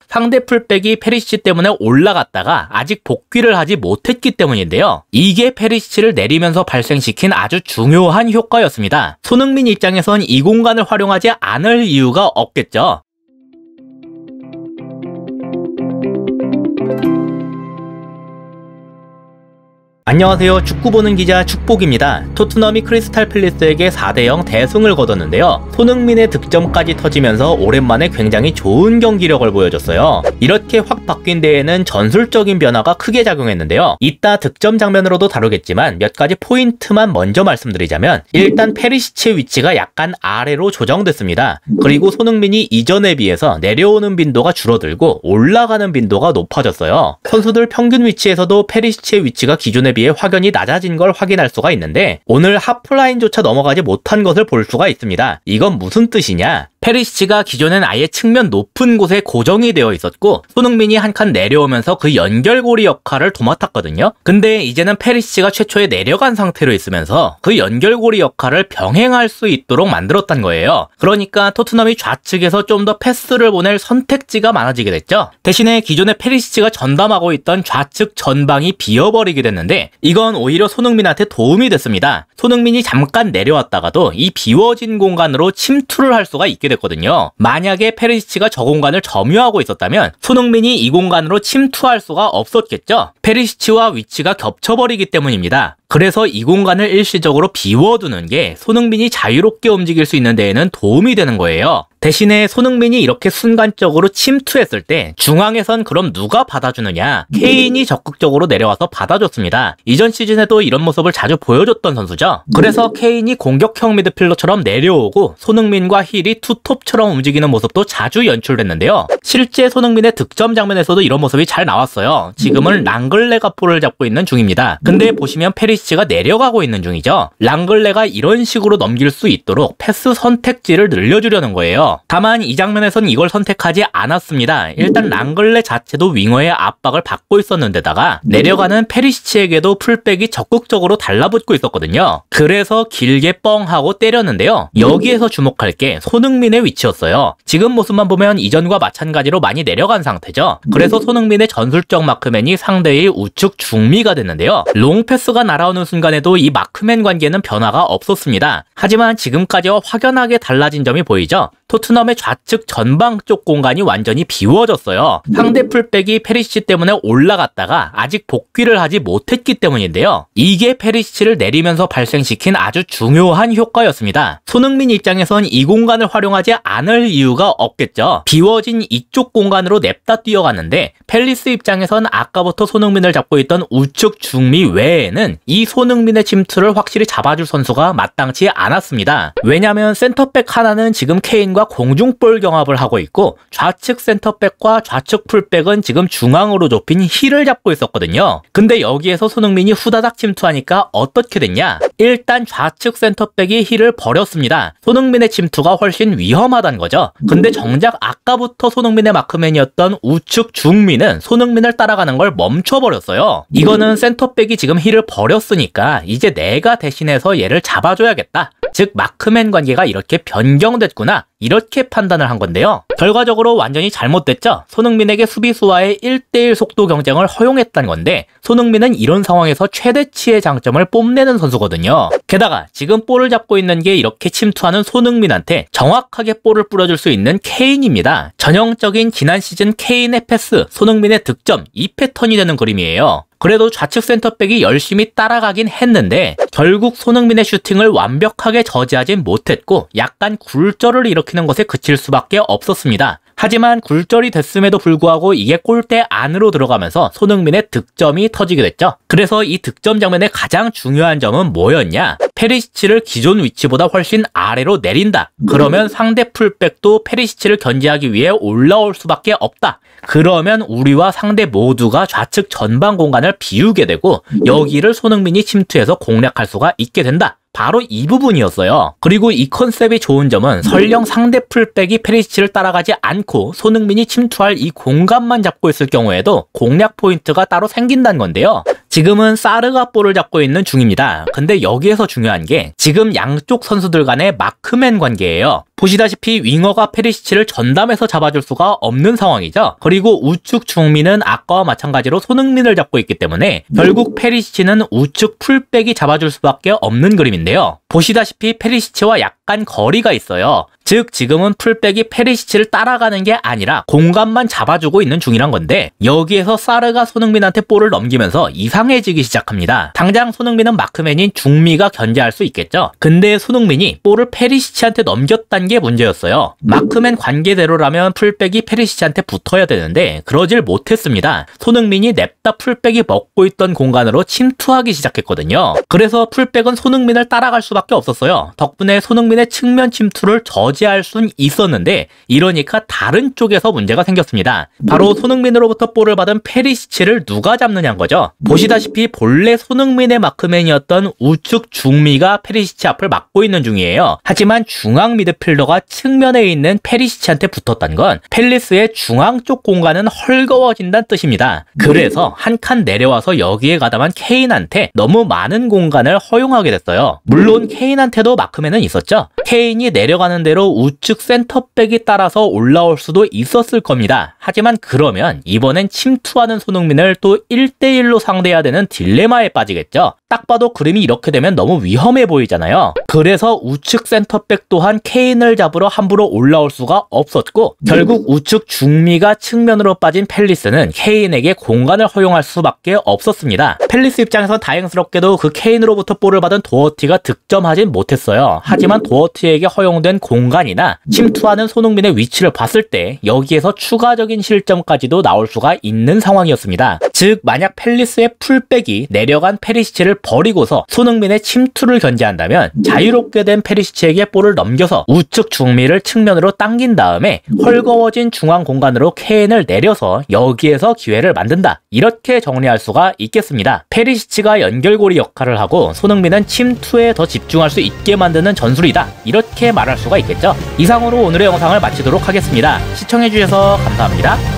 상대 풀백이 페리시치 때문에 올라갔다가 아직 복귀를 하지 못했기 때문인데요. 이게 페리시치를 내리면서 발생시킨 아주 중요한 효과였습니다. 손흥민 입장에선 이 공간을 활용하지 않을 이유가 없겠죠. 안녕하세요. 축구 보는 기자 축복입니다. 토트넘이 크리스탈 팰리스에게 4대0 대승을 거뒀는데요. 손흥민의 득점까지 터지면서 오랜만에 굉장히 좋은 경기력을 보여줬어요. 이렇게 확 바뀐 데에는 전술적인 변화가 크게 작용했는데요. 이따 득점 장면으로도 다루겠지만 몇 가지 포인트만 먼저 말씀드리자면, 일단 페리시치의 위치가 약간 아래로 조정됐습니다. 그리고 손흥민이 이전에 비해서 내려오는 빈도가 줄어들고 올라가는 빈도가 높아졌어요. 선수들 평균 위치에서도 페리시치의 위치가 기존에 비해 확연히 낮아진 걸 확인할 수가 있는데, 오늘 하프라인조차 넘어가지 못한 것을 볼 수가 있습니다. 이건 무슨 뜻이냐? 페리시치가 기존엔 아예 측면 높은 곳에 고정이 되어 있었고, 손흥민이 한 칸 내려오면서 그 연결고리 역할을 도맡았거든요. 근데 이제는 페리시치가 최초에 내려간 상태로 있으면서 그 연결고리 역할을 병행할 수 있도록 만들었단 거예요. 그러니까 토트넘이 좌측에서 좀 더 패스를 보낼 선택지가 많아지게 됐죠. 대신에 기존에 페리시치가 전담하고 있던 좌측 전방이 비어버리게 됐는데, 이건 오히려 손흥민한테 도움이 됐습니다. 손흥민이 잠깐 내려왔다가도 이 비워진 공간으로 침투를 할 수가 있게 됐거든요. 만약에 페리시치가 저 공간을 점유하고 있었다면 손흥민이 이 공간으로 침투할 수가 없었겠죠. 페리시치와 위치가 겹쳐버리기 때문입니다. 그래서 이 공간을 일시적으로 비워두는 게 손흥민이 자유롭게 움직일 수 있는 데에는 도움이 되는 거예요. 대신에 손흥민이 이렇게 순간적으로 침투했을 때 중앙에선 그럼 누가 받아주느냐? 케인이 적극적으로 내려와서 받아줬습니다. 이전 시즌에도 이런 모습을 자주 보여줬던 선수죠. 그래서 케인이 공격형 미드필더처럼 내려오고 손흥민과 힐이 투톱처럼 움직이는 모습도 자주 연출됐는데요. 실제 손흥민의 득점 장면에서도 이런 모습이 잘 나왔어요. 지금은 랑글레가 볼을 잡고 있는 중입니다. 근데 보시면 페리시치가 내려가고 있는 중이죠. 랑글레가 이런 식으로 넘길 수 있도록 패스 선택지를 늘려주려는 거예요. 다만 이 장면에선 이걸 선택하지 않았습니다. 일단 랑글레 자체도 윙어의 압박을 받고 있었는데다가 내려가는 페리시치에게도 풀백이 적극적으로 달라붙고 있었거든요. 그래서 길게 뻥 하고 때렸는데요. 여기에서 주목할 게 손흥민의 위치였어요. 지금 모습만 보면 이전과 마찬가지로 많이 내려간 상태죠. 그래서 손흥민의 전술적 마크맨이 상대의 우측 중미가 됐는데요. 롱패스가 날아오는 순간에도 이 마크맨 관계는 변화가 없었습니다. 하지만 지금까지와 확연하게 달라진 점이 보이죠. 토트넘의 좌측 전방 쪽 공간이 완전히 비워졌어요. 상대 풀백이 페리시치 때문에 올라갔다가 아직 복귀를 하지 못했기 때문인데요. 이게 페리시치를 내리면서 발생시킨 아주 중요한 효과였습니다. 손흥민 입장에선 이 공간을 활용하지 않을 이유가 없겠죠. 비워진 이쪽 공간으로 냅다 뛰어갔는데, 팰리스 입장에선 아까부터 손흥민을 잡고 있던 우측 중미 외에는 이 손흥민의 침투를 확실히 잡아줄 선수가 마땅치 않았습니다. 왜냐면 센터백 하나는 지금 케인과 공중볼 경합을 하고 있고, 좌측 센터백과 좌측 풀백은 지금 중앙으로 좁힌 힐을 잡고 있었거든요. 근데 여기에서 손흥민이 후다닥 침투하니까 어떻게 됐냐? 일단 좌측 센터백이 힐을 버렸습니다. 손흥민의 침투가 훨씬 위험하다는 거죠. 근데 정작 아까부터 손흥민의 마크맨이었던 우측 중미는 손흥민을 따라가는 걸 멈춰버렸어요. 이거는 센터백이 지금 힐을 버렸으니까 이제 내가 대신해서 얘를 잡아줘야겠다. 즉 마크맨 관계가 이렇게 변경됐구나, 이렇게 판단을 한 건데요. 결과적으로 완전히 잘못됐죠. 손흥민에게 수비수와의 1대1 속도 경쟁을 허용했다는 건데, 손흥민은 이런 상황에서 최대치의 장점을 뽐내는 선수거든요. 게다가 지금 볼을 잡고 있는 게 이렇게 침투하는 손흥민한테 정확하게 볼을 뿌려줄 수 있는 케인입니다. 전형적인 지난 시즌 케인의 패스, 손흥민의 득점, 이 패턴이 되는 그림이에요. 그래도 좌측 센터백이 열심히 따라가긴 했는데 결국 손흥민의 슈팅을 완벽하게 저지하진 못했고 약간 굴절을 일으키는 것에 그칠 수밖에 없었습니다. 하지만 굴절이 됐음에도 불구하고 이게 골대 안으로 들어가면서 손흥민의 득점이 터지게 됐죠. 그래서 이 득점 장면의 가장 중요한 점은 뭐였냐? 페리시치를 기존 위치보다 훨씬 아래로 내린다. 그러면 상대 풀백도 페리시치를 견제하기 위해 올라올 수밖에 없다. 그러면 우리와 상대 모두가 좌측 전방 공간을 비우게 되고 여기를 손흥민이 침투해서 공략할 수가 있게 된다. 바로 이 부분이었어요. 그리고 이 컨셉이 좋은 점은 설령 상대 풀백이 페리시치를 따라가지 않고 손흥민이 침투할 이 공간만 잡고 있을 경우에도 공략 포인트가 따로 생긴다는 건데요. 지금은 사르가 볼을 잡고 있는 중입니다. 근데 여기에서 중요한 게 지금 양쪽 선수들 간의 마크맨 관계예요. 보시다시피 윙어가 페리시치를 전담해서 잡아줄 수가 없는 상황이죠. 그리고 우측 중미는 아까와 마찬가지로 손흥민을 잡고 있기 때문에 결국 페리시치는 우측 풀백이 잡아줄 수밖에 없는 그림인데요. 보시다시피 페리시치와 약간 거리가 있어요. 즉 지금은 풀백이 페리시치를 따라가는 게 아니라 공간만 잡아주고 있는 중이란 건데, 여기에서 사르가 손흥민한테 볼을 넘기면서 이상해지기 시작합니다. 당장 손흥민은 마크맨인 중미가 견제할 수 있겠죠. 근데 손흥민이 볼을 페리시치한테 넘겼다는 게 문제였어요. 마크맨 관계대로라면 풀백이 페리시치한테 붙어야 되는데 그러질 못했습니다. 손흥민이 냅다 풀백이 먹고 있던 공간으로 침투하기 시작했거든요. 그래서 풀백은 손흥민을 따라갈 수밖에 없었어요. 덕분에 손흥민의 측면 침투를 저지할 순 있었는데 이러니까 다른 쪽에서 문제가 생겼습니다. 바로 손흥민으로부터 볼을 받은 페리시치를 누가 잡느냐는 거죠. 보시다시피 본래 손흥민의 마크맨이었던 우측 중미가 페리시치 앞을 막고 있는 중이에요. 하지만 중앙 미드필더가 측면에 있는 페리시치한테 붙었다는 건 팰리스의 중앙 쪽 공간은 헐거워진다는 뜻입니다. 그래서 한 칸 내려와서 여기에 가담한 케인한테 너무 많은 공간을 허용하게 됐어요. 물론 케인한테도 마크맨은 있었죠. 케인이 내려가는 대로 우측 센터백이 따라서 올라올 수도 있었을 겁니다. 하지만 그러면 이번엔 침투하는 손흥민을 또 1대1로 상대해야 되는 딜레마에 빠지겠죠. 딱 봐도 그림이 이렇게 되면 너무 위험해 보이잖아요. 그래서 우측 센터백 또한 케인을 잡으러 함부로 올라올 수가 없었고, 결국 우측 중미가 측면으로 빠진 팰리스는 케인에게 공간을 허용할 수밖에 없었습니다. 팰리스 입장에선 다행스럽게도 그 케인으로부터 볼을 받은 도어티가 득점하진 못했어요. 하지만 도어티에게 허용된 공간이나 침투하는 손흥민의 위치를 봤을 때 여기에서 추가적인 실점까지도 나올 수가 있는 상황이었습니다. 즉 만약 팰리스의 풀백이 내려간 페리시치를 버리고서 손흥민의 침투를 견제한다면 자유롭게 된 페리시치에게 볼을 넘겨서 우측 중미를 측면으로 당긴 다음에 헐거워진 중앙 공간으로 케인을 내려서 여기에서 기회를 만든다, 이렇게 정리할 수가 있겠습니다. 페리시치가 연결고리 역할을 하고 손흥민은 침투에 더 집중할 수 있게 만드는 전술이다, 이렇게 말할 수가 있겠죠. 이상으로 오늘의 영상을 마치도록 하겠습니다. 시청해주셔서 감사합니다.